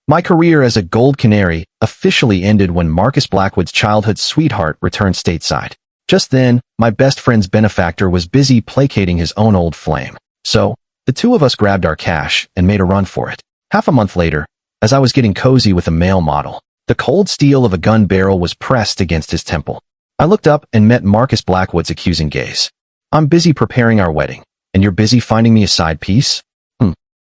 My career as a gold canary officially ended when Marcus Blackwood's childhood sweetheart returned stateside. Just then, my best friend's benefactor was busy placating his own old flame. So, the two of us grabbed our cash and made a run for it. Half a month later, as I was getting cozy with a male model, the cold steel of a gun barrel was pressed against his temple. I looked up and met Marcus Blackwood's accusing gaze. "I'm busy preparing our wedding, and you're busy finding me a side piece?"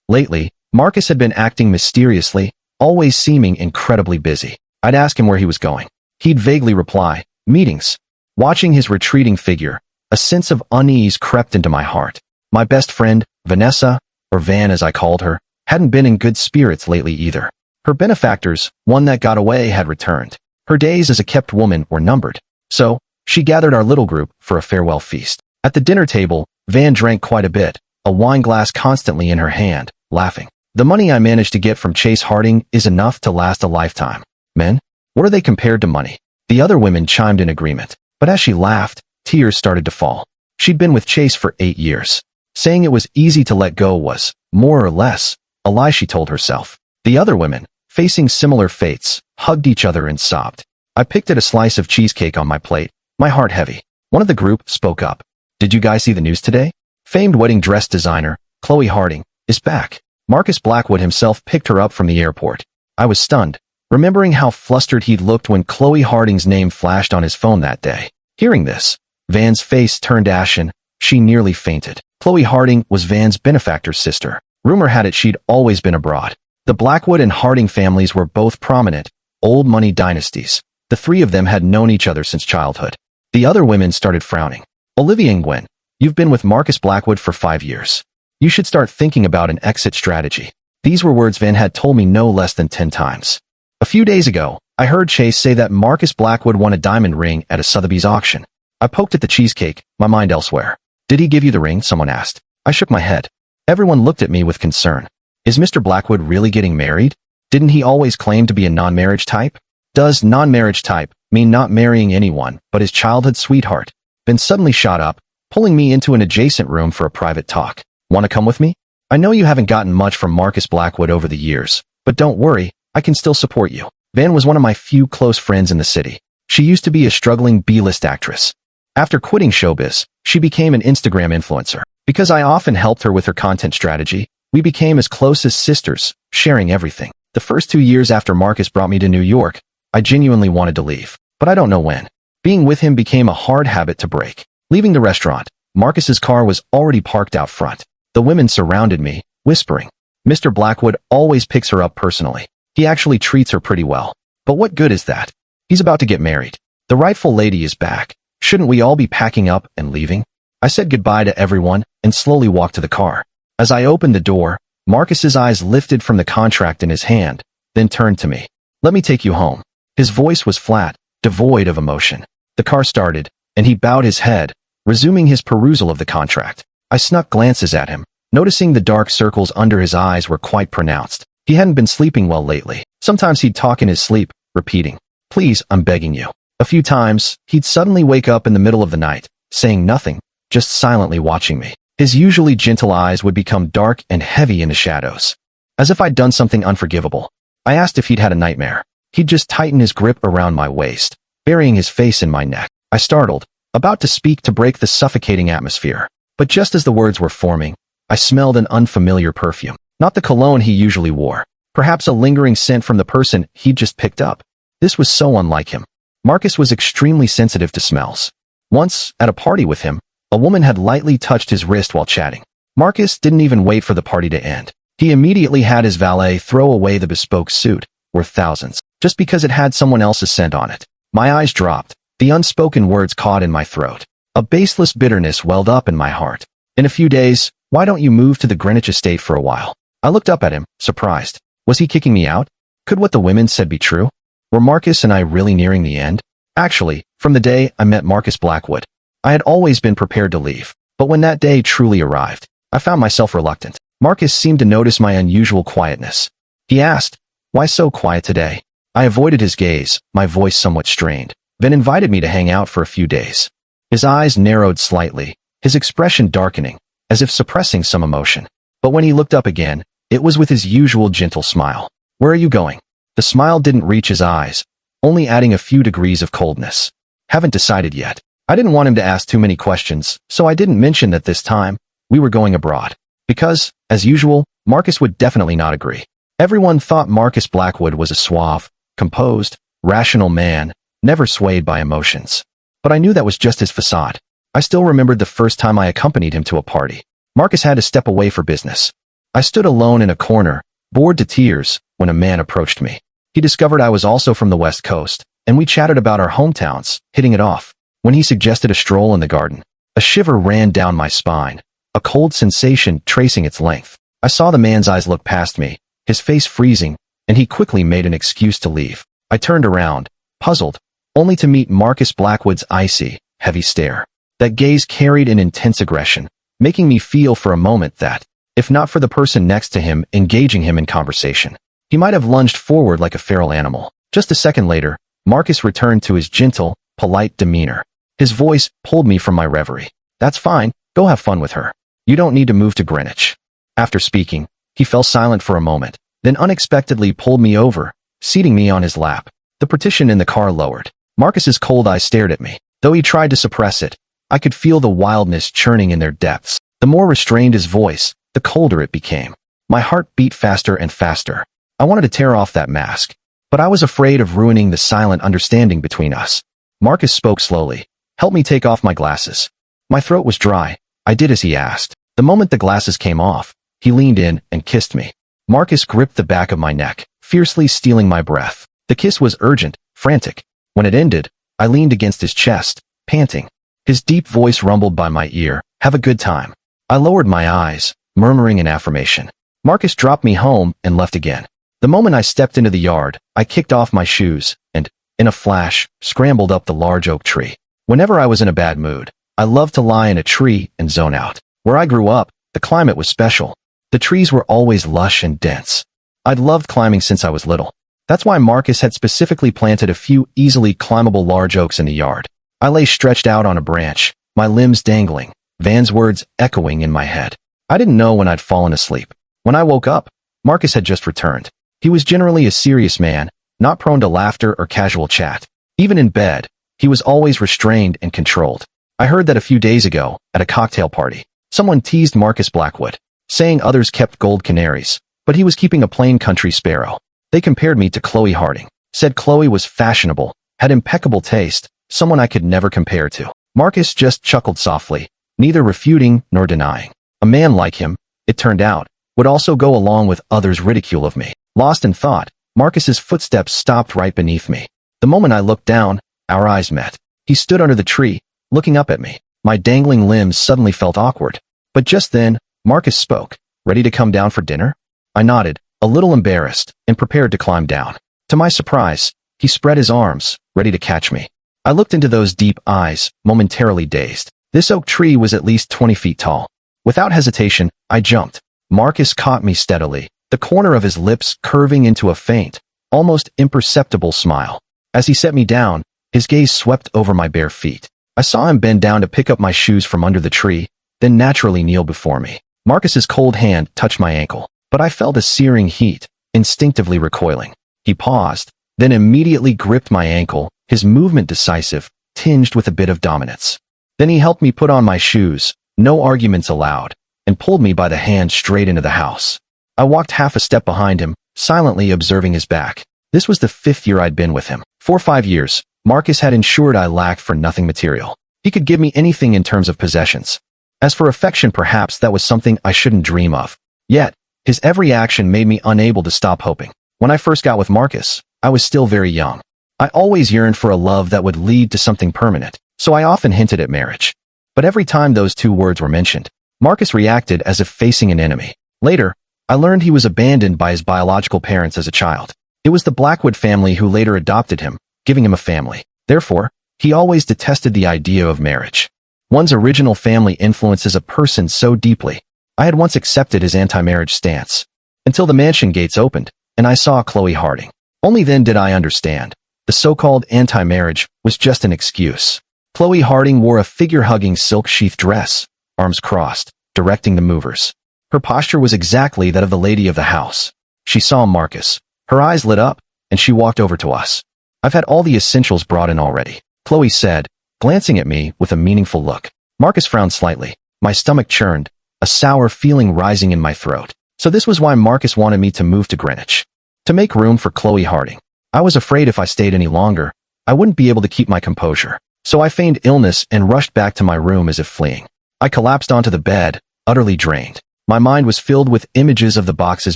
Lately, Marcus had been acting mysteriously, always seeming incredibly busy. I'd ask him where he was going. He'd vaguely reply, "Meetings." Watching his retreating figure, a sense of unease crept into my heart. My best friend, Vanessa, or Van as I called her, hadn't been in good spirits lately either. Her benefactors, one that got away, had returned. Her days as a kept woman were numbered. So, she gathered our little group for a farewell feast. At the dinner table, Van drank quite a bit, a wine glass constantly in her hand, laughing. "The money I managed to get from Chase Harding is enough to last a lifetime. Men, what are they compared to money?" The other women chimed in agreement. But as she laughed, tears started to fall. She'd been with Chase for 8 years. Saying it was easy to let go was, more or less, a lie she told herself. The other women, facing similar fates, hugged each other and sobbed. I picked at a slice of cheesecake on my plate, my heart heavy. One of the group spoke up. "Did you guys see the news today? Famed wedding dress designer, Chloe Harding, is back." Marcus Blackwood himself picked her up from the airport. I was stunned, remembering how flustered he'd looked when Chloe Harding's name flashed on his phone that day. Hearing this, Van's face turned ashen. She nearly fainted. Chloe Harding was Van's benefactor's sister. Rumor had it she'd always been abroad. The Blackwood and Harding families were both prominent, old money dynasties. The three of them had known each other since childhood. The other women started frowning. "Olivia and Gwen, you've been with Marcus Blackwood for 5 years. You should start thinking about an exit strategy." These were words Van had told me no less than 10 times. A few days ago, I heard Chase say that Marcus Blackwood won a diamond ring at a Sotheby's auction. I poked at the cheesecake, my mind elsewhere. "Did he give you the ring?" someone asked. I shook my head. Everyone looked at me with concern. Is Mr. Blackwood really getting married? Didn't he always claim to be a non-marriage type? Does non-marriage type mean not marrying anyone but his childhood sweetheart? Ben suddenly shot up, pulling me into an adjacent room for a private talk. "Want to come with me? I know you haven't gotten much from Marcus Blackwood over the years, but don't worry, I can still support you." Van was one of my few close friends in the city. She used to be a struggling B-list actress. After quitting showbiz, she became an Instagram influencer. Because I often helped her with her content strategy, we became as close as sisters, sharing everything. The first 2 years after Marcus brought me to New York, I genuinely wanted to leave, but I don't know when. Being with him became a hard habit to break. Leaving the restaurant, Marcus's car was already parked out front. The women surrounded me, whispering, "Mr. Blackwood always picks her up personally. He actually treats her pretty well. But what good is that? He's about to get married. The rightful lady is back. Shouldn't we all be packing up and leaving?" I said goodbye to everyone and slowly walked to the car. As I opened the door, Marcus's eyes lifted from the contract in his hand, then turned to me. "Let me take you home." His voice was flat, devoid of emotion. The car started, and he bowed his head, resuming his perusal of the contract. I snuck glances at him, noticing the dark circles under his eyes were quite pronounced. He hadn't been sleeping well lately. Sometimes he'd talk in his sleep, repeating, "Please, I'm begging you." A few times, he'd suddenly wake up in the middle of the night, saying nothing, just silently watching me. His usually gentle eyes would become dark and heavy in the shadows, as if I'd done something unforgivable. I asked if he'd had a nightmare. He'd just tighten his grip around my waist, burying his face in my neck. I startled, about to speak to break the suffocating atmosphere. But just as the words were forming, I smelled an unfamiliar perfume. Not the cologne he usually wore. Perhaps a lingering scent from the person he'd just picked up. This was so unlike him. Marcus was extremely sensitive to smells. Once, at a party with him, a woman had lightly touched his wrist while chatting. Marcus didn't even wait for the party to end. He immediately had his valet throw away the bespoke suit, worth thousands, just because it had someone else's scent on it. My eyes dropped, the unspoken words caught in my throat. A baseless bitterness welled up in my heart. "In a few days, why don't you move to the Greenwich estate for a while?" I looked up at him, surprised. Was he kicking me out? Could what the women said be true? Were Marcus and I really nearing the end? Actually, from the day I met Marcus Blackwood, I had always been prepared to leave. But when that day truly arrived, I found myself reluctant. Marcus seemed to notice my unusual quietness. He asked, "Why so quiet today?" I avoided his gaze, my voice somewhat strained, then invited me to hang out for a few days. His eyes narrowed slightly, his expression darkening, as if suppressing some emotion. But when he looked up again, it was with his usual gentle smile. Where are you going? The smile didn't reach his eyes, only adding a few degrees of coldness. Haven't decided yet. I didn't want him to ask too many questions, so I didn't mention that this time we were going abroad. Because, as usual, Marcus would definitely not agree. Everyone thought Marcus Blackwood was a suave, composed, rational man, never swayed by emotions. But I knew that was just his facade. I still remembered the first time I accompanied him to a party. Marcus had to step away for business. I stood alone in a corner, bored to tears, when a man approached me. He discovered I was also from the West Coast, and we chatted about our hometowns, hitting it off. When he suggested a stroll in the garden, a shiver ran down my spine, a cold sensation tracing its length. I saw the man's eyes look past me, his face freezing, and he quickly made an excuse to leave. I turned around, puzzled, only to meet Marcus Blackwood's icy, heavy stare. That gaze carried an intense aggression, making me feel for a moment that, if not for the person next to him engaging him in conversation, he might have lunged forward like a feral animal. Just a second later, Marcus returned to his gentle, polite demeanor. His voice pulled me from my reverie. That's fine, go have fun with her. You don't need to move to Greenwich. After speaking, he fell silent for a moment, then unexpectedly pulled me over, seating me on his lap. The partition in the car lowered. Marcus's cold eyes stared at me. Though he tried to suppress it, I could feel the wildness churning in their depths. The more restrained his voice, the colder it became. My heart beat faster and faster. I wanted to tear off that mask, but I was afraid of ruining the silent understanding between us. Marcus spoke slowly. Help me take off my glasses. My throat was dry. I did as he asked. The moment the glasses came off, he leaned in and kissed me. Marcus gripped the back of my neck, fiercely stealing my breath. The kiss was urgent, frantic. When it ended, I leaned against his chest, panting. His deep voice rumbled by my ear. Have a good time. I lowered my eyes, murmuring an affirmation. Marcus dropped me home and left again. The moment I stepped into the yard, I kicked off my shoes and, in a flash, scrambled up the large oak tree. Whenever I was in a bad mood, I loved to lie in a tree and zone out. Where I grew up, the climate was special. The trees were always lush and dense. I'd loved climbing since I was little. That's why Marcus had specifically planted a few easily climbable large oaks in the yard. I lay stretched out on a branch, my limbs dangling, Van's words echoing in my head. I didn't know when I'd fallen asleep. When I woke up, Marcus had just returned. He was generally a serious man, not prone to laughter or casual chat. Even in bed, he was always restrained and controlled. I heard that a few days ago, at a cocktail party, someone teased Marcus Blackwood, saying others kept gold canaries, but he was keeping a plain country sparrow. They compared me to Chloe Harding, said Chloe was fashionable, had impeccable taste, someone I could never compare to. Marcus just chuckled softly, neither refuting nor denying. A man like him, it turned out, would also go along with others' ridicule of me. Lost in thought, Marcus's footsteps stopped right beneath me. The moment I looked down, our eyes met. He stood under the tree, looking up at me. My dangling limbs suddenly felt awkward. But just then, Marcus spoke. Ready to come down for dinner? I nodded, a little embarrassed, and prepared to climb down. To my surprise, he spread his arms, ready to catch me. I looked into those deep eyes, momentarily dazed. This oak tree was at least 20 feet tall. Without hesitation, I jumped. Marcus caught me steadily, the corner of his lips curving into a faint, almost imperceptible smile. As he set me down, his gaze swept over my bare feet. I saw him bend down to pick up my shoes from under the tree, then naturally kneel before me. Marcus's cold hand touched my ankle, but I felt a searing heat, instinctively recoiling. He paused, then immediately gripped my ankle, his movement decisive, tinged with a bit of dominance. Then he helped me put on my shoes, no arguments allowed, and pulled me by the hand straight into the house. I walked half a step behind him, silently observing his back. This was the 5th year I'd been with him. For 5 years, Marcus had ensured I lacked for nothing material. He could give me anything in terms of possessions. As for affection, perhaps that was something I shouldn't dream of. Yet, his every action made me unable to stop hoping. When I first got with Marcus, I was still very young. I always yearned for a love that would lead to something permanent, so I often hinted at marriage. But every time those two words were mentioned, Marcus reacted as if facing an enemy. Later, I learned he was abandoned by his biological parents as a child. It was the Blackwood family who later adopted him, giving him a family. Therefore, he always detested the idea of marriage. One's original family influences a person so deeply. I had once accepted his anti-marriage stance, until the mansion gates opened, and I saw Chloe Harding. Only then did I understand. The so-called anti-marriage was just an excuse. Chloe Harding wore a figure-hugging silk sheath dress, arms crossed, directing the movers. Her posture was exactly that of the lady of the house. She saw Marcus, Her eyes lit up, and she walked over to us. I've had all the essentials brought in already, Chloe said, glancing at me with a meaningful look. Marcus frowned slightly. My stomach churned, a sour feeling rising in my throat. So this was why Marcus wanted me to move to Greenwich. To make room for Chloe Harding. I was afraid if I stayed any longer, I wouldn't be able to keep my composure. So I feigned illness and rushed back to my room as if fleeing. I collapsed onto the bed, utterly drained. My mind was filled with images of the boxes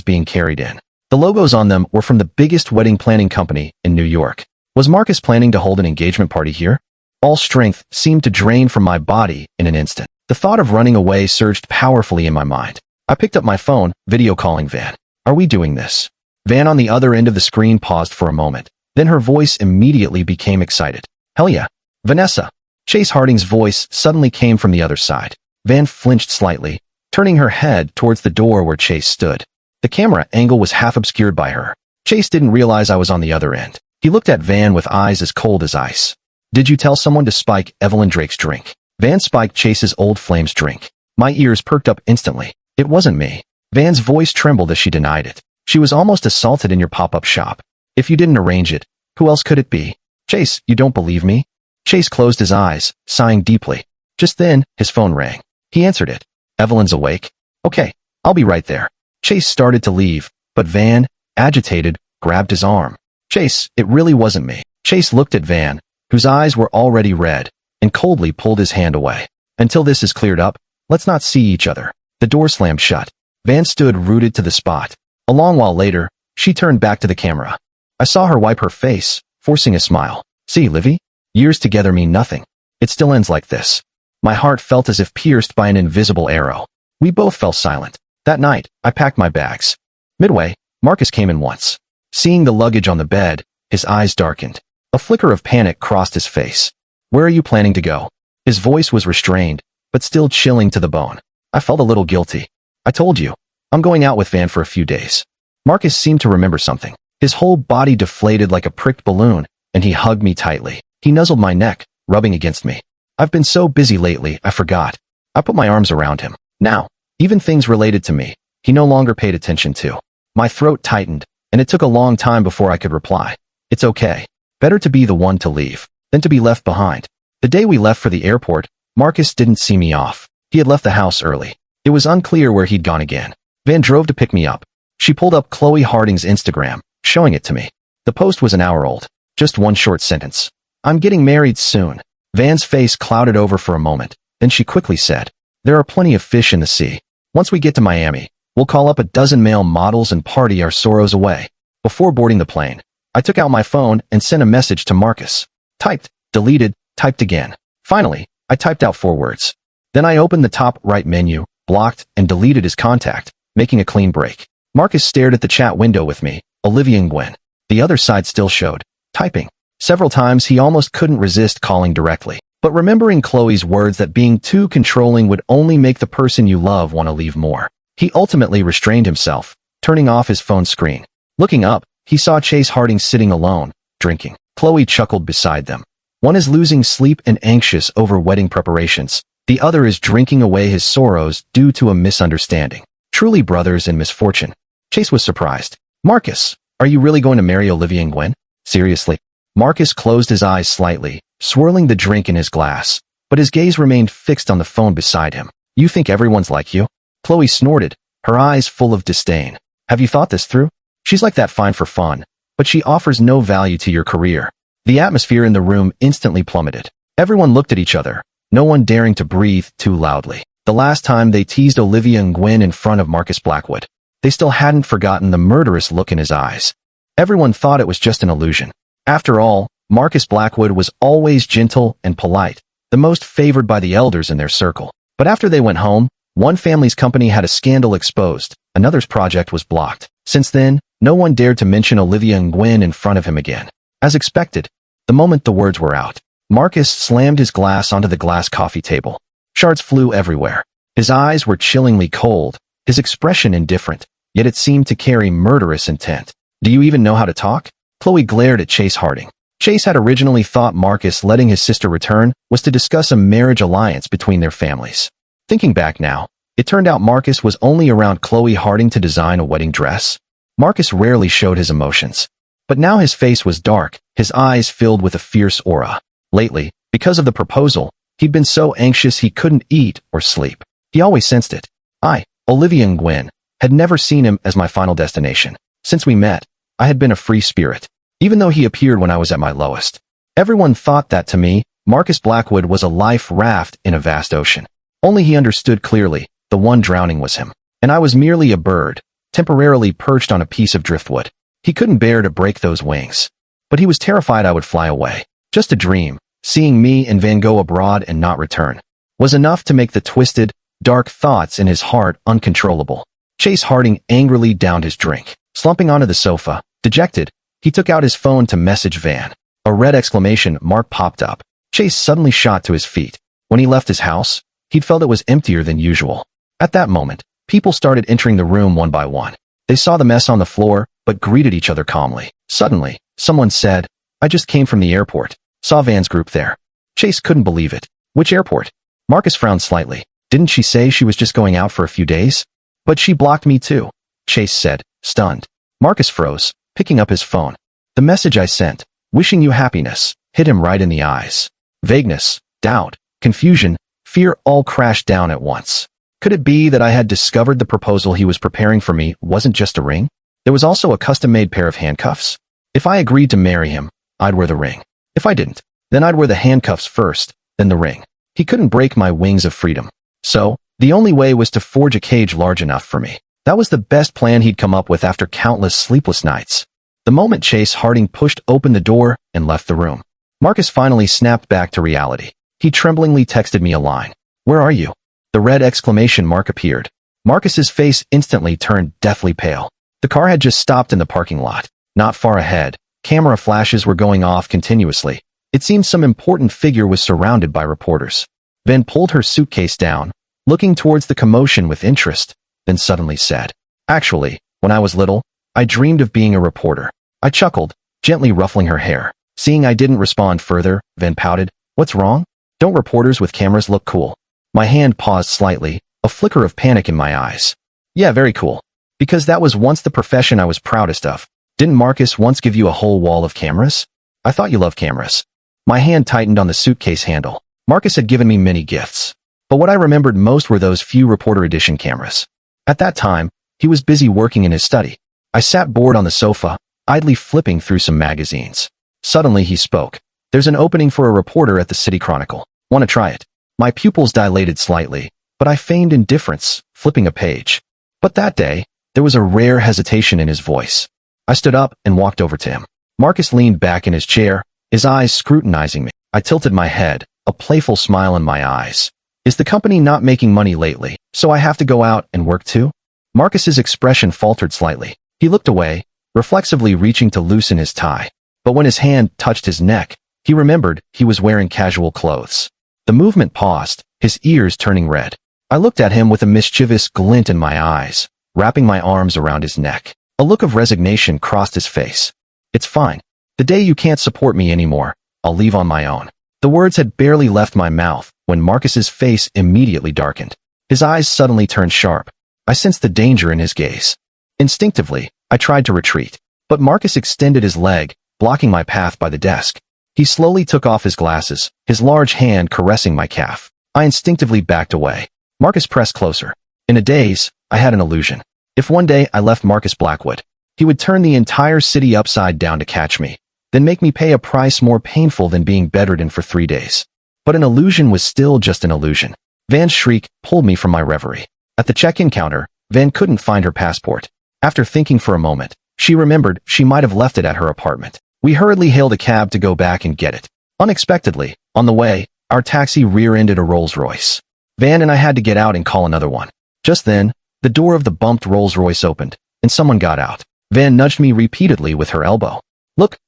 being carried in. The logos on them were from the biggest wedding planning company in New York. Was Marcus planning to hold an engagement party here? All strength seemed to drain from my body in an instant. The thought of running away surged powerfully in my mind. I picked up my phone, video calling Van. Are we doing this? Van on the other end of the screen paused for a moment. Then her voice immediately became excited. Hell yeah. Vanessa. Chase Harding's voice suddenly came from the other side. Van flinched slightly, turning her head towards the door where Chase stood. The camera angle was half obscured by her. Chase didn't realize I was on the other end. He looked at Van with eyes as cold as ice. Did you tell someone to spike Evelyn Drake's drink? Van spiked Chase's Old Flame's drink. My ears perked up instantly. It wasn't me. Van's voice trembled as she denied it. She was almost assaulted in your pop-up shop. If you didn't arrange it, who else could it be? Chase, you don't believe me? Chase closed his eyes, sighing deeply. Just then, his phone rang. He answered it. Evelyn's awake? Okay, I'll be right there. Chase started to leave, but Van, agitated, grabbed his arm. Chase, it really wasn't me. Chase looked at Van, whose eyes were already red, and coldly pulled his hand away. Until this is cleared up, let's not see each other. The door slammed shut. Van stood rooted to the spot. A long while later, she turned back to the camera. I saw her wipe her face, forcing a smile. See, Livy? Years together mean nothing. It still ends like this. My heart felt as if pierced by an invisible arrow. We both fell silent. That night, I packed my bags. Midway, Marcus came in once. Seeing the luggage on the bed, his eyes darkened. A flicker of panic crossed his face. Where are you planning to go? His voice was restrained, but still chilling to the bone. I felt a little guilty. I told you. I'm going out with Van for a few days. Marcus seemed to remember something. His whole body deflated like a pricked balloon, and he hugged me tightly. He nuzzled my neck, rubbing against me. I've been so busy lately, I forgot. I put my arms around him. Now, even things related to me, he no longer paid attention to. My throat tightened, and it took a long time before I could reply. It's okay. Better to be the one to leave than to be left behind. The day we left for the airport, Marcus didn't see me off. He had left the house early. It was unclear where he'd gone again. Van drove to pick me up. She pulled up Chloe Harding's Instagram, showing it to me. The post was an hour old. Just one short sentence. I'm getting married soon. Van's face clouded over for a moment. Then she quickly said, there are plenty of fish in the sea. Once we get to Miami, we'll call up a dozen male models and party our sorrows away. Before boarding the plane, I took out my phone and sent a message to Marcus. Typed, deleted, typed again. Finally, I typed out 4 words. Then I opened the top right menu, blocked, and deleted his contact, making a clean break. Marcus stared at the chat window with me, Olivia and Gwen. The other side still showed. Typing. Several times he almost couldn't resist calling directly. But remembering Chloe's words that being too controlling would only make the person you love want to leave more. He ultimately restrained himself, turning off his phone screen. Looking up, he saw Chase Harding sitting alone, drinking. Chloe chuckled beside them. One is losing sleep and anxious over wedding preparations. The other is drinking away his sorrows due to a misunderstanding. Truly brothers in misfortune. Chase was surprised. Marcus, are you really going to marry Olivia and Gwen? Seriously? Marcus closed his eyes slightly, swirling the drink in his glass, but his gaze remained fixed on the phone beside him. You think everyone's like you? Chloe snorted, her eyes full of disdain. Have you thought this through? She's like that fine for fun, but she offers no value to your career. The atmosphere in the room instantly plummeted. Everyone looked at each other, no one daring to breathe too loudly. The last time they teased Olivia and Gwen in front of Marcus Blackwood, they still hadn't forgotten the murderous look in his eyes. Everyone thought it was just an illusion. After all, Marcus Blackwood was always gentle and polite, the most favored by the elders in their circle. But after they went home, one family's company had a scandal exposed, another's project was blocked. Since then, no one dared to mention Olivia and Gwen in front of him again. As expected, the moment the words were out, Marcus slammed his glass onto the glass coffee table. Shards flew everywhere. His eyes were chillingly cold, his expression indifferent, yet it seemed to carry murderous intent. Do you even know how to talk? Chloe glared at Chase Harding. Chase had originally thought Marcus letting his sister return was to discuss a marriage alliance between their families. Thinking back now, it turned out Marcus was only around Chloe Harding to design a wedding dress. Marcus rarely showed his emotions. But now his face was dark, his eyes filled with a fierce aura. Lately, because of the proposal, he'd been so anxious he couldn't eat or sleep. He always sensed it. I, Olivia and Gwen, had never seen him as my final destination. Since we met, I had been a free spirit, even though he appeared when I was at my lowest. Everyone thought that to me, Marcus Blackwood was a life raft in a vast ocean. Only he understood clearly, the one drowning was him. And I was merely a bird, temporarily perched on a piece of driftwood. He couldn't bear to break those wings. But he was terrified I would fly away. Just a dream, seeing me and Van go abroad and not return, was enough to make the twisted, dark thoughts in his heart uncontrollable. Chase Harding angrily downed his drink. Slumping onto the sofa, dejected, he took out his phone to message Van. A red exclamation mark popped up. Chase suddenly shot to his feet. When he left his house, he'd felt it was emptier than usual. At that moment, people started entering the room one by one. They saw the mess on the floor, but greeted each other calmly. Suddenly, someone said, "I just came from the airport. Saw Van's group there." Chase couldn't believe it. "Which airport?" Marcus frowned slightly. "Didn't she say she was just going out for a few days?" "But she blocked me too," Chase said, stunned. Marcus froze, picking up his phone. "The message I sent, wishing you happiness," hit him right in the eyes. Vagueness, doubt, confusion, fear all crashed down at once. Could it be that I had discovered the proposal he was preparing for me wasn't just a ring? There was also a custom-made pair of handcuffs. If I agreed to marry him, I'd wear the ring. If I didn't, then I'd wear the handcuffs first, then the ring. He couldn't break my wings of freedom. So, the only way was to forge a cage large enough for me. That was the best plan he'd come up with after countless sleepless nights. The moment Chase Harding pushed open the door and left the room, Marcus finally snapped back to reality. He tremblingly texted me a line. "Where are you?" The red exclamation mark appeared. Marcus's face instantly turned deathly pale. The car had just stopped in the parking lot. Not far ahead, camera flashes were going off continuously. It seemed some important figure was surrounded by reporters. Van pulled her suitcase down, looking towards the commotion with interest, then suddenly said, "Actually, when I was little, I dreamed of being a reporter." I chuckled, gently ruffling her hair. Seeing I didn't respond further, Van pouted, "What's wrong? Don't reporters with cameras look cool?" My hand paused slightly, a flicker of panic in my eyes. "Yeah, very cool. Because that was once the profession I was proudest of. Didn't Marcus once give you a whole wall of cameras? I thought you loved cameras." My hand tightened on the suitcase handle. Marcus had given me many gifts. But what I remembered most were those few Reporter Edition cameras. At that time, he was busy working in his study. I sat bored on the sofa, idly flipping through some magazines. Suddenly he spoke. "There's an opening for a reporter at the City Chronicle. Want to try it?" My pupils dilated slightly, but I feigned indifference, flipping a page. But that day, there was a rare hesitation in his voice. I stood up and walked over to him. Marcus leaned back in his chair, his eyes scrutinizing me. I tilted my head, a playful smile in my eyes. "Is the company not making money lately, so I have to go out and work too?" Marcus's expression faltered slightly. He looked away, reflexively reaching to loosen his tie. But when his hand touched his neck, he remembered he was wearing casual clothes. The movement paused, his ears turning red. I looked at him with a mischievous glint in my eyes, wrapping my arms around his neck. A look of resignation crossed his face. "It's fine. The day you can't support me anymore, I'll leave on my own." The words had barely left my mouth when Marcus's face immediately darkened. His eyes suddenly turned sharp. I sensed the danger in his gaze. Instinctively, I tried to retreat, but Marcus extended his leg, blocking my path by the desk. He slowly took off his glasses, his large hand caressing my calf. I instinctively backed away. Marcus pressed closer. In a daze, I had an illusion. If one day I left Marcus Blackwood, he would turn the entire city upside down to catch me, then make me pay a price more painful than being bedridden for 3 days. But an illusion was still just an illusion. Van's shriek pulled me from my reverie. At the check-in counter, Van couldn't find her passport. After thinking for a moment, she remembered she might have left it at her apartment. We hurriedly hailed a cab to go back and get it. Unexpectedly, on the way, our taxi rear-ended a Rolls-Royce. Van and I had to get out and call another one. Just then, the door of the bumped Rolls-Royce opened, and someone got out. Van nudged me repeatedly with her elbow.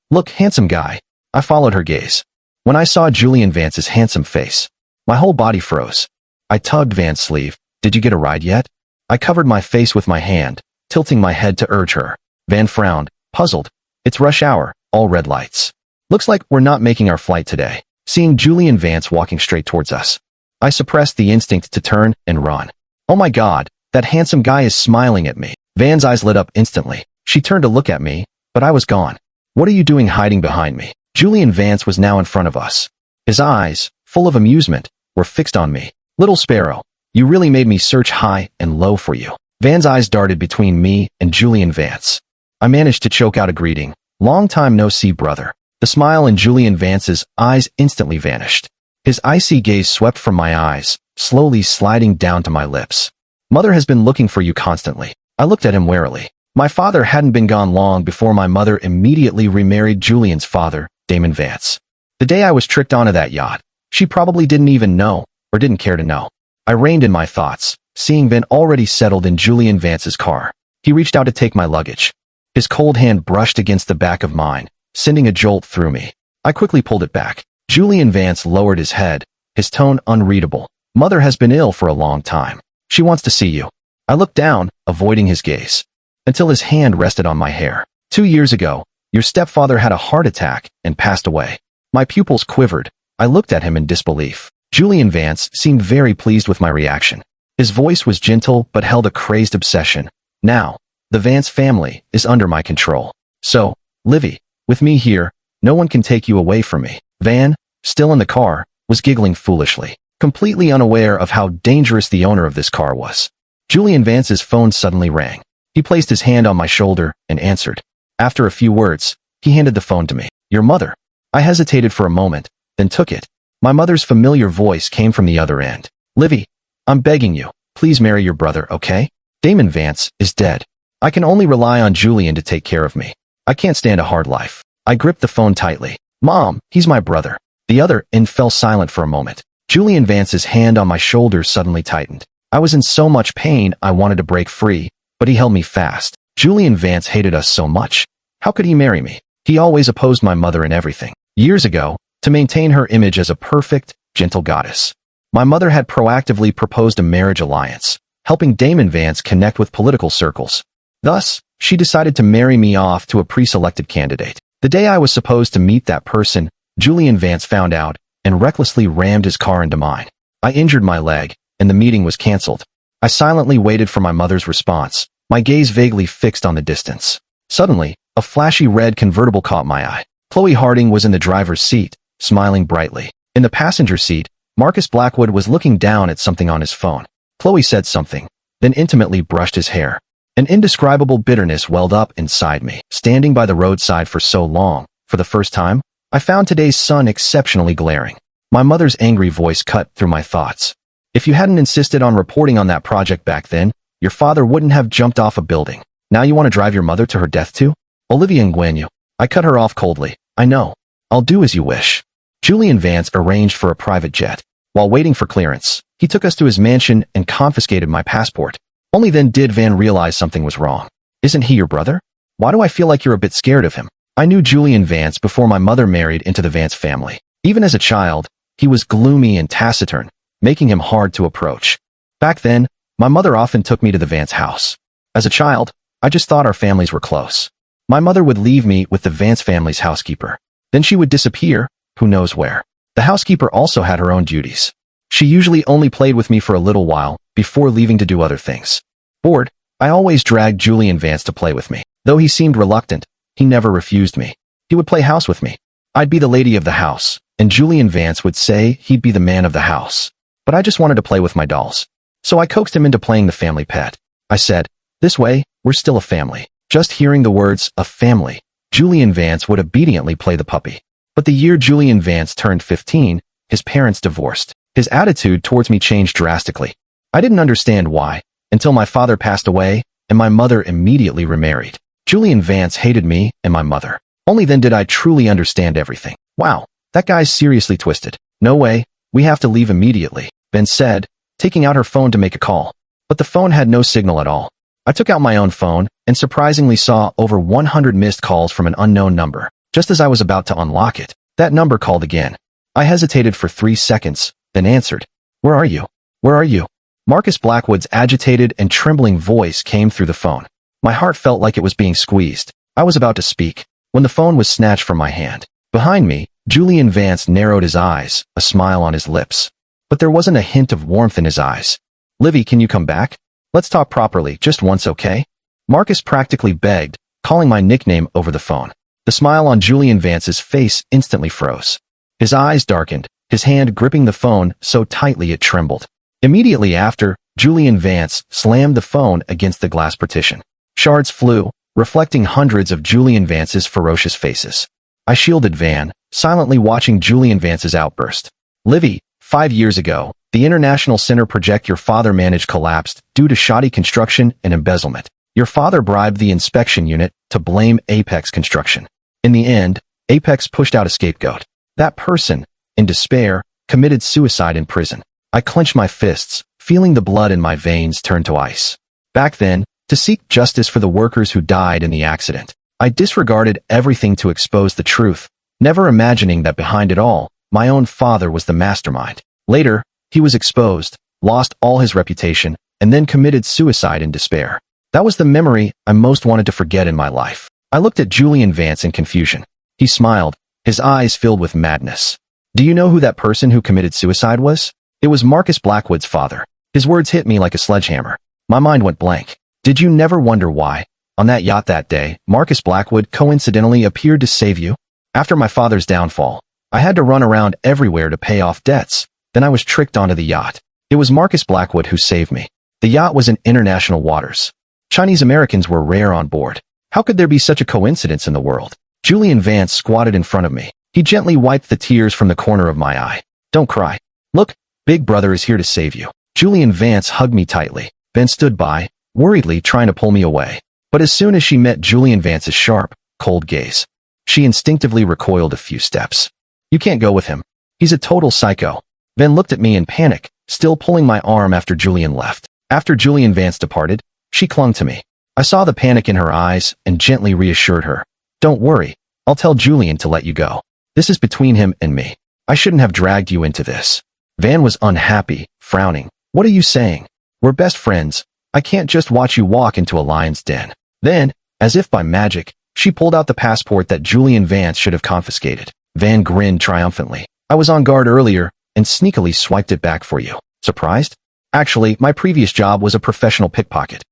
Look, handsome guy." I followed her gaze. When I saw Julian Vance's handsome face, my whole body froze. I tugged Van's sleeve. "Did you get a ride yet?" I covered my face with my hand, tilting my head to urge her. Van frowned, puzzled. "It's rush hour, all red lights. Looks like we're not making our flight today." Seeing Julian Vance walking straight towards us, I suppressed the instinct to turn and run. "Oh my God, that handsome guy is smiling at me." Van's eyes lit up instantly. She turned to look at me, but I was gone. What are you doing hiding behind me? Julian Vance was now in front of us. His eyes, full of amusement, were fixed on me. Little Sparrow, you really made me search high and low for you. Van's eyes darted between me and Julian Vance. I managed to choke out a greeting. Long time no see, brother. The smile in Julian Vance's eyes instantly vanished. His icy gaze swept from my eyes, slowly sliding down to my lips. Mother has been looking for you constantly. I looked at him warily. My father hadn't been gone long before my mother immediately remarried Julian's father, Damon Vance. The day I was tricked onto that yacht, she probably didn't even know, or didn't care to know. I reined in my thoughts, seeing Van already settled in Julian Vance's car. He reached out to take my luggage. His cold hand brushed against the back of mine, sending a jolt through me. I quickly pulled it back. Julian Vance lowered his head, his tone unreadable. Mother has been ill for a long time. She wants to see you. I looked down, avoiding his gaze, until his hand rested on my hair. 2 years ago, your stepfather had a heart attack and passed away. My pupils quivered. I looked at him in disbelief. Julian Vance seemed very pleased with my reaction. His voice was gentle but held a crazed obsession. Now, the Vance family is under my control. So, Livy, with me here, no one can take you away from me. Van, still in the car, was giggling foolishly, completely unaware of how dangerous the owner of this car was. Julian Vance's phone suddenly rang. He placed his hand on my shoulder and answered. After a few words, he handed the phone to me. Your mother. I hesitated for a moment, then took it. My mother's familiar voice came from the other end. Livy, I'm begging you, please marry your brother, okay? Damon Vance is dead. I can only rely on Julian to take care of me. I can't stand a hard life. I gripped the phone tightly. Mom, he's my brother. The other end fell silent for a moment. Julian Vance's hand on my shoulder suddenly tightened. I was in so much pain I wanted to break free, but he held me fast. Julian Vance hated us so much. How could he marry me? He always opposed my mother in everything. Years ago, to maintain her image as a perfect, gentle goddess, my mother had proactively proposed a marriage alliance, helping Damon Vance connect with political circles. Thus, she decided to marry me off to a pre-selected candidate. The day I was supposed to meet that person, Julian Vance found out and recklessly rammed his car into mine. I injured my leg, and the meeting was canceled. I silently waited for my mother's response, my gaze vaguely fixed on the distance. Suddenly, a flashy red convertible caught my eye. Chloe Harding was in the driver's seat, smiling brightly. In the passenger seat, Marcus Blackwood was looking down at something on his phone. Chloe said something, then intimately brushed his hair. An indescribable bitterness welled up inside me. Standing by the roadside for so long, for the first time, I found today's sun exceptionally glaring. My mother's angry voice cut through my thoughts. If you hadn't insisted on reporting on that project back then, your father wouldn't have jumped off a building. Now you want to drive your mother to her death too? Olivia Nguyen. I cut her off coldly. I know. I'll do as you wish. Julian Vance arranged for a private jet. While waiting for clearance, he took us to his mansion and confiscated my passport. Only then did Van realize something was wrong. Isn't he your brother? Why do I feel like you're a bit scared of him? I knew Julian Vance before my mother married into the Vance family. Even as a child, he was gloomy and taciturn, making him hard to approach. Back then, my mother often took me to the Vance house. As a child, I just thought our families were close. My mother would leave me with the Vance family's housekeeper. Then she would disappear, who knows where. The housekeeper also had her own duties. She usually only played with me for a little while, before leaving to do other things. Bored, I always dragged Julian Vance to play with me. Though he seemed reluctant, he never refused me. He would play house with me. I'd be the lady of the house, and Julian Vance would say he'd be the man of the house. But I just wanted to play with my dolls. So I coaxed him into playing the family pet. I said, this way, we're still a family. Just hearing the words, a family, Julian Vance would obediently play the puppy. But the year Julian Vance turned 15, his parents divorced. His attitude towards me changed drastically. I didn't understand why, until my father passed away, and my mother immediately remarried. Julian Vance hated me and my mother. Only then did I truly understand everything. Wow, that guy's seriously twisted. No way, we have to leave immediately, Ben said, taking out her phone to make a call. But the phone had no signal at all. I took out my own phone and surprisingly saw over 100 missed calls from an unknown number. Just as I was about to unlock it, that number called again. I hesitated for 3 seconds, then answered. Where are you? Where are you? Marcus Blackwood's agitated and trembling voice came through the phone. My heart felt like it was being squeezed. I was about to speak, when the phone was snatched from my hand. Behind me, Julian Vance narrowed his eyes, a smile on his lips. But there wasn't a hint of warmth in his eyes. Livy, can you come back? Let's talk properly, just once, okay? Marcus practically begged, calling my nickname over the phone. The smile on Julian Vance's face instantly froze. His eyes darkened, his hand gripping the phone so tightly it trembled. Immediately after, Julian Vance slammed the phone against the glass partition. Shards flew, reflecting hundreds of Julian Vance's ferocious faces. I shielded Van, silently watching Julian Vance's outburst. Livy, 5 years ago, the International Center project your father managed collapsed due to shoddy construction and embezzlement. Your father bribed the inspection unit to blame Apex Construction. In the end, Apex pushed out a scapegoat. That person, in despair, committed suicide in prison. I clenched my fists, feeling the blood in my veins turn to ice. Back then, to seek justice for the workers who died in the accident, I disregarded everything to expose the truth, never imagining that behind it all, my own father was the mastermind. Later, he was exposed, lost all his reputation, and then committed suicide in despair. That was the memory I most wanted to forget in my life. I looked at Julian Vance in confusion. He smiled, his eyes filled with madness. Do you know who that person who committed suicide was? It was Marcus Blackwood's father. His words hit me like a sledgehammer. My mind went blank. Did you never wonder why, on that yacht that day, Marcus Blackwood coincidentally appeared to save you? After my father's downfall, I had to run around everywhere to pay off debts. Then I was tricked onto the yacht. It was Marcus Blackwood who saved me. The yacht was in international waters. Chinese Americans were rare on board. How could there be such a coincidence in the world? Julian Vance squatted in front of me. He gently wiped the tears from the corner of my eye. Don't cry. Look, Big Brother is here to save you. Julian Vance hugged me tightly. Ben stood by, worriedly trying to pull me away. But as soon as she met Julian Vance's sharp, cold gaze, she instinctively recoiled a few steps. You can't go with him. He's a total psycho. Ben looked at me in panic, still pulling my arm after Julian left. After Julian Vance departed, she clung to me. I saw the panic in her eyes and gently reassured her. Don't worry, I'll tell Julian to let you go. This is between him and me. I shouldn't have dragged you into this. Van was unhappy, frowning. What are you saying? We're best friends. I can't just watch you walk into a lion's den. Then, as if by magic, she pulled out the passport that Julian Vance should have confiscated. Van grinned triumphantly. I was on guard earlier and sneakily swiped it back for you. Surprised? Actually, my previous job was a professional pickpocket.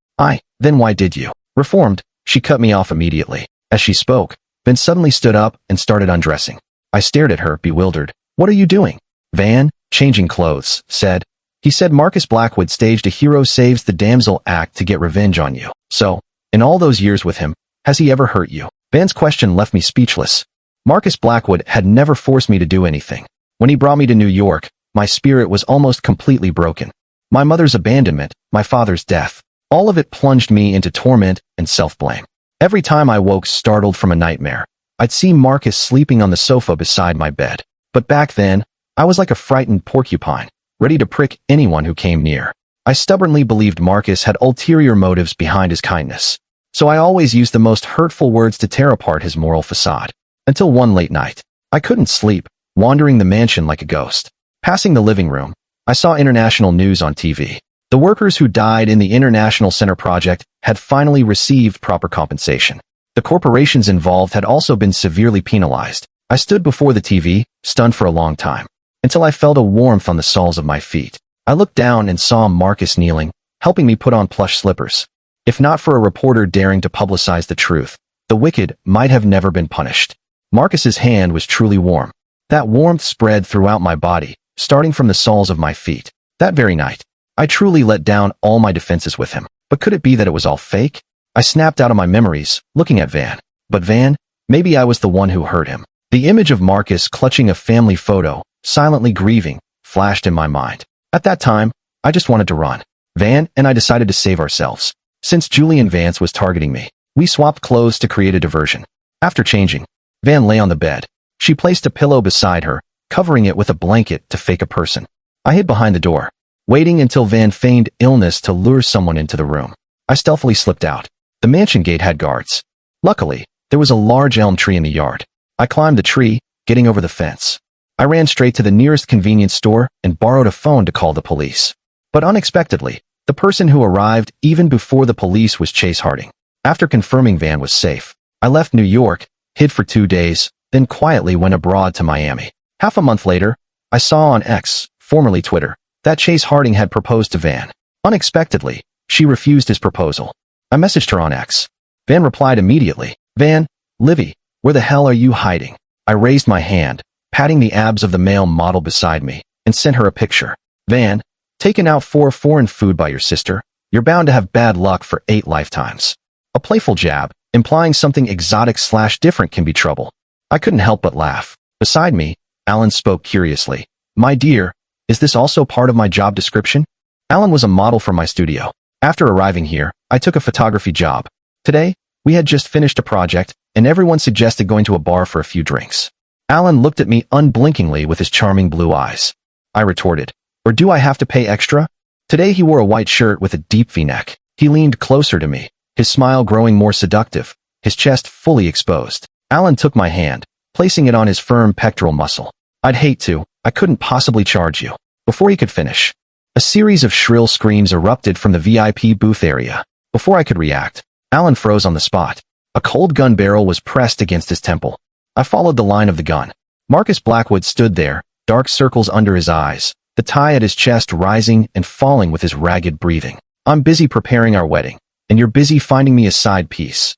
Then why did you? Reformed, she cut me off immediately. As she spoke, Ben suddenly stood up and started undressing. I stared at her, bewildered. What are you doing? Van, changing clothes, said. He said Marcus Blackwood staged a hero saves the damsel act to get revenge on you. So, in all those years with him, has he ever hurt you? Van's question left me speechless. Marcus Blackwood had never forced me to do anything. When he brought me to New York, my spirit was almost completely broken. My mother's abandonment, my father's death, all of it plunged me into torment and self-blame. Every time I woke startled from a nightmare, I'd see Marcus sleeping on the sofa beside my bed. But back then, I was like a frightened porcupine, ready to prick anyone who came near. I stubbornly believed Marcus had ulterior motives behind his kindness. So I always used the most hurtful words to tear apart his moral facade. Until one late night, I couldn't sleep, wandering the mansion like a ghost. Passing the living room, I saw international news on TV. The workers who died in the International Center project had finally received proper compensation. The corporations involved had also been severely penalized. I stood before the TV, stunned for a long time, until I felt a warmth on the soles of my feet. I looked down and saw Marcus kneeling, helping me put on plush slippers. If not for a reporter daring to publicize the truth, the wicked might have never been punished. Marcus's hand was truly warm. That warmth spread throughout my body, starting from the soles of my feet. That very night, I truly let down all my defenses with him. But could it be that it was all fake? I snapped out of my memories, looking at Van. But Van, maybe I was the one who hurt him. The image of Marcus clutching a family photo, silently grieving, flashed in my mind. At that time, I just wanted to run. Van and I decided to save ourselves. Since Julian Vance was targeting me, we swapped clothes to create a diversion. After changing, Van lay on the bed. She placed a pillow beside her, covering it with a blanket to fake a person. I hid behind the door, waiting until Van feigned illness to lure someone into the room. I stealthily slipped out. The mansion gate had guards. Luckily, there was a large elm tree in the yard. I climbed the tree, getting over the fence. I ran straight to the nearest convenience store and borrowed a phone to call the police. But unexpectedly, the person who arrived even before the police was Chase Harding. After confirming Van was safe, I left New York, hid for 2 days, then quietly went abroad to Miami. Half a month later, I saw on X, formerly Twitter, that Chase Harding had proposed to Van. Unexpectedly, she refused his proposal. I messaged her on X. Van replied immediately. Van, Livy, where the hell are you hiding? I raised my hand, patting the abs of the male model beside me, and sent her a picture. Van, taken out for foreign food by your sister, you're bound to have bad luck for 8 lifetimes. A playful jab, implying something exotic/different can be trouble. I couldn't help but laugh. Beside me, Alan spoke curiously. My dear, is this also part of my job description? Alan was a model for my studio. After arriving here, I took a photography job. Today, we had just finished a project, and everyone suggested going to a bar for a few drinks. Alan looked at me unblinkingly with his charming blue eyes. I retorted, or do I have to pay extra? Today he wore a white shirt with a deep V-neck. He leaned closer to me, his smile growing more seductive, his chest fully exposed. Alan took my hand, placing it on his firm pectoral muscle. I'd hate to, I couldn't possibly charge you. Before he could finish, a series of shrill screams erupted from the VIP booth area. Before I could react, Alan froze on the spot. A cold gun barrel was pressed against his temple. I followed the line of the gun. Marcus Blackwood stood there, dark circles under his eyes, the tie at his chest rising and falling with his ragged breathing. I'm busy preparing our wedding, and you're busy finding me a side piece,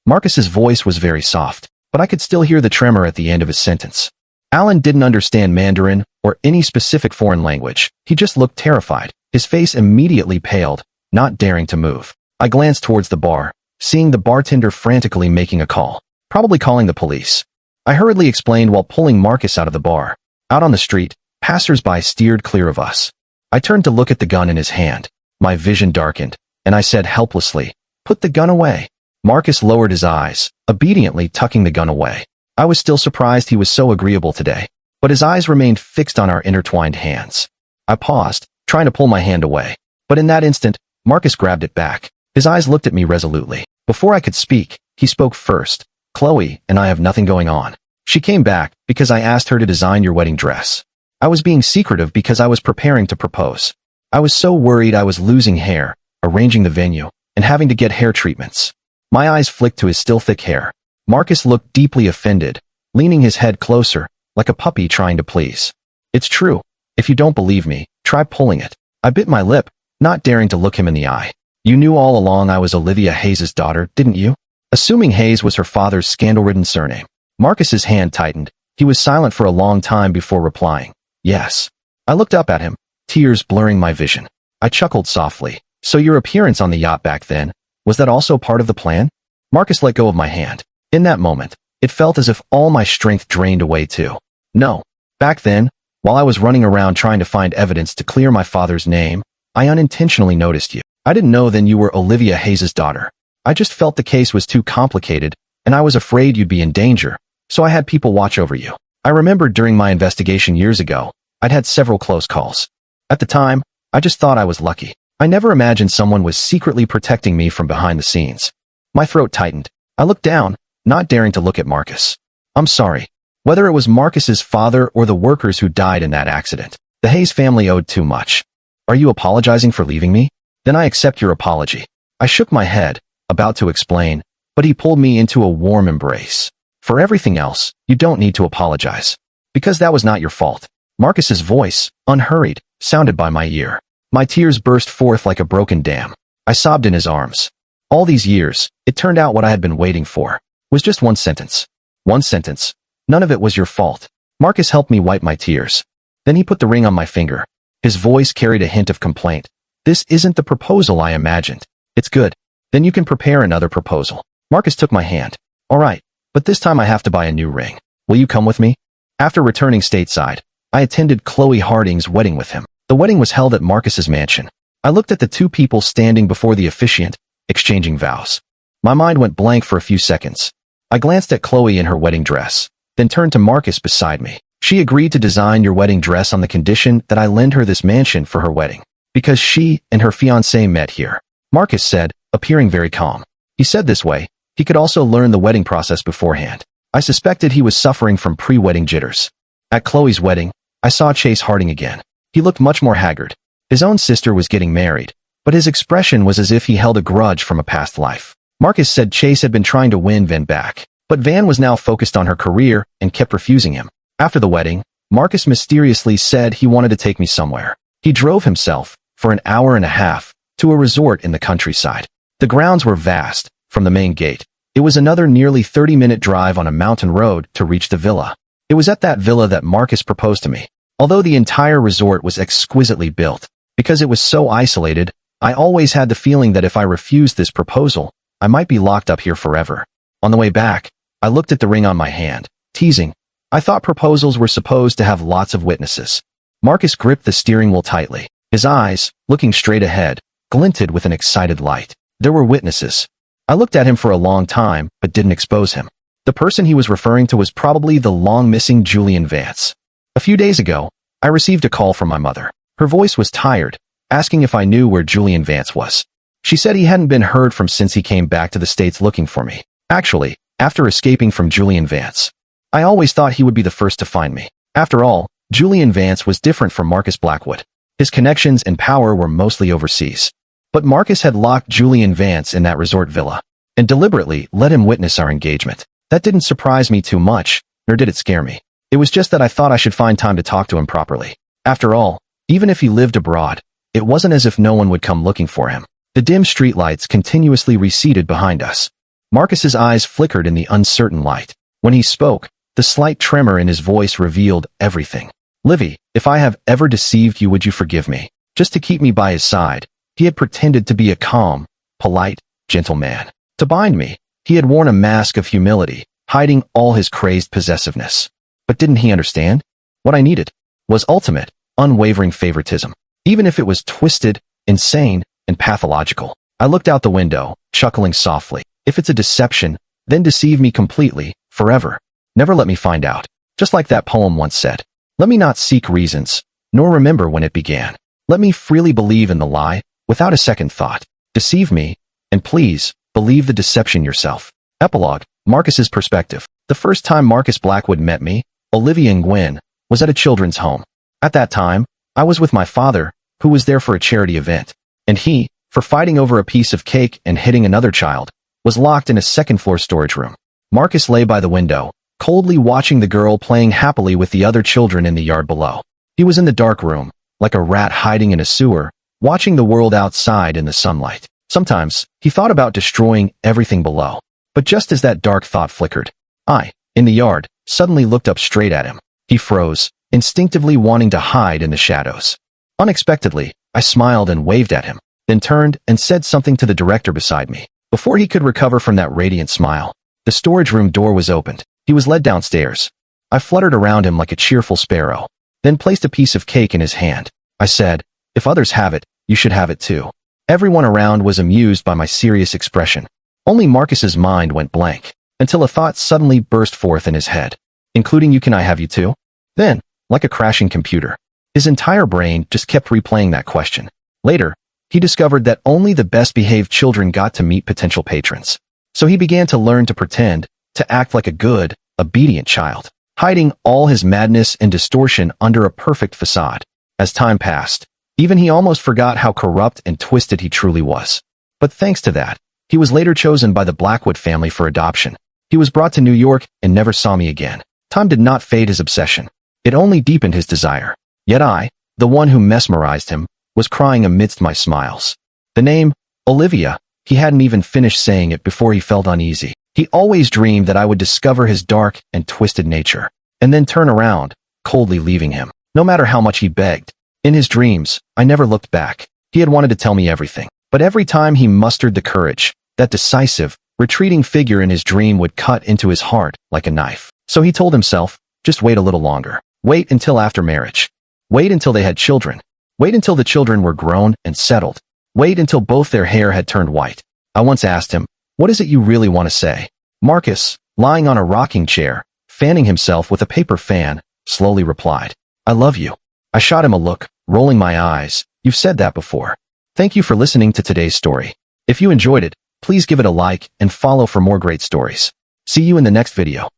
Marcus's voice was very soft, but I could still hear the tremor at the end of his sentence. Alan didn't understand Mandarin or any specific foreign language. He just looked terrified. His face immediately paled, not daring to move. I glanced towards the bar, seeing the bartender frantically making a call, probably calling the police. I hurriedly explained while pulling Marcus out of the bar. Out on the street, passers-by steered clear of us. I turned to look at the gun in his hand. My vision darkened, and I said helplessly, "Put the gun away." Marcus lowered his eyes, obediently tucking the gun away. I was still surprised he was so agreeable today, but his eyes remained fixed on our intertwined hands. I paused, trying to pull my hand away, but in that instant, Marcus grabbed it back. His eyes looked at me resolutely. Before I could speak, he spoke first. "Chloe and I have nothing going on. She came back because I asked her to design your wedding dress. I was being secretive because I was preparing to propose. I was so worried I was losing hair, arranging the venue, and having to get hair treatments." My eyes flicked to his still thick hair. Marcus looked deeply offended, leaning his head closer, like a puppy trying to please. "It's true. If you don't believe me, try pulling it." I bit my lip, not daring to look him in the eye. "You knew all along I was Olivia Hayes' daughter, didn't you?" Assuming Hayes was her father's scandal-ridden surname. Marcus's hand tightened. He was silent for a long time before replying, "Yes." I looked up at him, tears blurring my vision. I chuckled softly. "So your appearance on the yacht back then, was that also part of the plan?" Marcus let go of my hand. In that moment, it felt as if all my strength drained away too. "No. Back then, while I was running around trying to find evidence to clear my father's name, I unintentionally noticed you. I didn't know then you were Olivia Hayes' daughter. I just felt the case was too complicated, and I was afraid you'd be in danger, so I had people watch over you. I remembered during my investigation years ago, I'd had several close calls. At the time, I just thought I was lucky. I never imagined someone was secretly protecting me from behind the scenes." My throat tightened. I looked down, not daring to look at Marcus. "I'm sorry. Whether it was Marcus's father or the workers who died in that accident, the Hayes family owed too much. Are you apologizing for leaving me? Then I accept your apology." I shook my head, about to explain, but he pulled me into a warm embrace. "For everything else, you don't need to apologize. Because that was not your fault." Marcus's voice, unhurried, sounded by my ear. My tears burst forth like a broken dam. I sobbed in his arms. All these years, it turned out what I had been waiting for was just one sentence. One sentence. "None of it was your fault." Marcus helped me wipe my tears. Then he put the ring on my finger. His voice carried a hint of complaint. "This isn't the proposal I imagined." "It's good. Then you can prepare another proposal." Marcus took my hand. "All right, but this time I have to buy a new ring. Will you come with me?" After returning stateside, I attended Chloe Harding's wedding with him. The wedding was held at Marcus's mansion. I looked at the two people standing before the officiant, exchanging vows. My mind went blank for a few seconds. I glanced at Chloe in her wedding dress, then turned to Marcus beside me. "She agreed to design your wedding dress on the condition that I lend her this mansion for her wedding, because she and her fiancé met here," Marcus said, appearing very calm. He said this way, he could also learn the wedding process beforehand. I suspected he was suffering from pre-wedding jitters. At Chloe's wedding, I saw Chase Harding again. He looked much more haggard. His own sister was getting married, but his expression was as if he held a grudge from a past life. Marcus said Chase had been trying to win Van back, but Van was now focused on her career and kept refusing him. After the wedding, Marcus mysteriously said he wanted to take me somewhere. He drove himself, for an hour and a half, to a resort in the countryside. The grounds were vast, from the main gate. It was another nearly 30-minute drive on a mountain road to reach the villa. It was at that villa that Marcus proposed to me. Although the entire resort was exquisitely built, because it was so isolated, I always had the feeling that if I refused this proposal, I might be locked up here forever. On the way back, I looked at the ring on my hand, teasing. I thought proposals were supposed to have lots of witnesses. Marcus gripped the steering wheel tightly. His eyes, looking straight ahead, glinted with an excited light. There were witnesses. I looked at him for a long time, but didn't expose him. The person he was referring to was probably the long-missing Julian Vance. A few days ago, I received a call from my mother. Her voice was tired, asking if I knew where Julian Vance was. She said he hadn't been heard from since he came back to the States looking for me. Actually, after escaping from Julian Vance. I always thought he would be the first to find me. After all, Julian Vance was different from Marcus Blackwood. His connections and power were mostly overseas. But Marcus had locked Julian Vance in that resort villa, and deliberately let him witness our engagement. That didn't surprise me too much, nor did it scare me. It was just that I thought I should find time to talk to him properly. After all, even if he lived abroad, it wasn't as if no one would come looking for him. The dim streetlights continuously receded behind us. Marcus's eyes flickered in the uncertain light. When he spoke, the slight tremor in his voice revealed everything. Livy, if I have ever deceived you, would you forgive me? Just to keep me by his side, he had pretended to be a calm, polite, gentle man. To bind me, he had worn a mask of humility, hiding all his crazed possessiveness. But didn't he understand? What I needed was ultimate, unwavering favoritism, even if it was twisted, insane, and pathological. I looked out the window, chuckling softly. If it's a deception, then deceive me completely, forever. Never let me find out. Just like that poem once said. Let me not seek reasons, nor remember when it began. Let me freely believe in the lie, without a second thought. Deceive me, and please, believe the deception yourself. Epilogue, Marcus's perspective. The first time Marcus Blackwood met me, Olivia and Gwen, was at a children's home. At that time, I was with my father, who was there for a charity event, and he, for fighting over a piece of cake and hitting another child, was locked in a second-floor storage room. Marcus lay by the window, coldly watching the girl playing happily with the other children in the yard below. He was in the dark room, like a rat hiding in a sewer, watching the world outside in the sunlight. Sometimes, he thought about destroying everything below. But just as that dark thought flickered, I, in the yard, suddenly looked up straight at him. He froze, instinctively wanting to hide in the shadows. Unexpectedly, I smiled and waved at him, then turned and said something to the director beside me. Before he could recover from that radiant smile, the storage room door was opened. He was led downstairs. I fluttered around him like a cheerful sparrow, then placed a piece of cake in his hand. I said, if others have it, you should have it too. Everyone around was amused by my serious expression. Only Marcus's mind went blank, until a thought suddenly burst forth in his head. Including you, can I have you too? Then, like a crashing computer, his entire brain just kept replaying that question. Later, he discovered that only the best-behaved children got to meet potential patrons. So he began to learn to pretend, to act like a good, obedient child, hiding all his madness and distortion under a perfect facade. As time passed, even he almost forgot how corrupt and twisted he truly was. But thanks to that, he was later chosen by the Blackwood family for adoption. He was brought to New York and never saw me again. Time did not fade his obsession. It only deepened his desire. Yet I, the one who mesmerized him, was crying amidst my smiles. The name, Olivia, he hadn't even finished saying it before he felt uneasy. He always dreamed that I would discover his dark and twisted nature, and then turn around, coldly leaving him, no matter how much he begged. In his dreams, I never looked back. He had wanted to tell me everything, but every time he mustered the courage, that decisive, retreating figure in his dream would cut into his heart like a knife. So he told himself, just wait a little longer. Wait until after marriage. Wait until they had children. Wait until the children were grown and settled. Wait until both their hair had turned white. I once asked him, what is it you really want to say? Marcus, lying on a rocking chair, fanning himself with a paper fan, slowly replied, I love you. I shot him a look, rolling my eyes. You've said that before. Thank you for listening to today's story. If you enjoyed it, please give it a like and follow for more great stories. See you in the next video.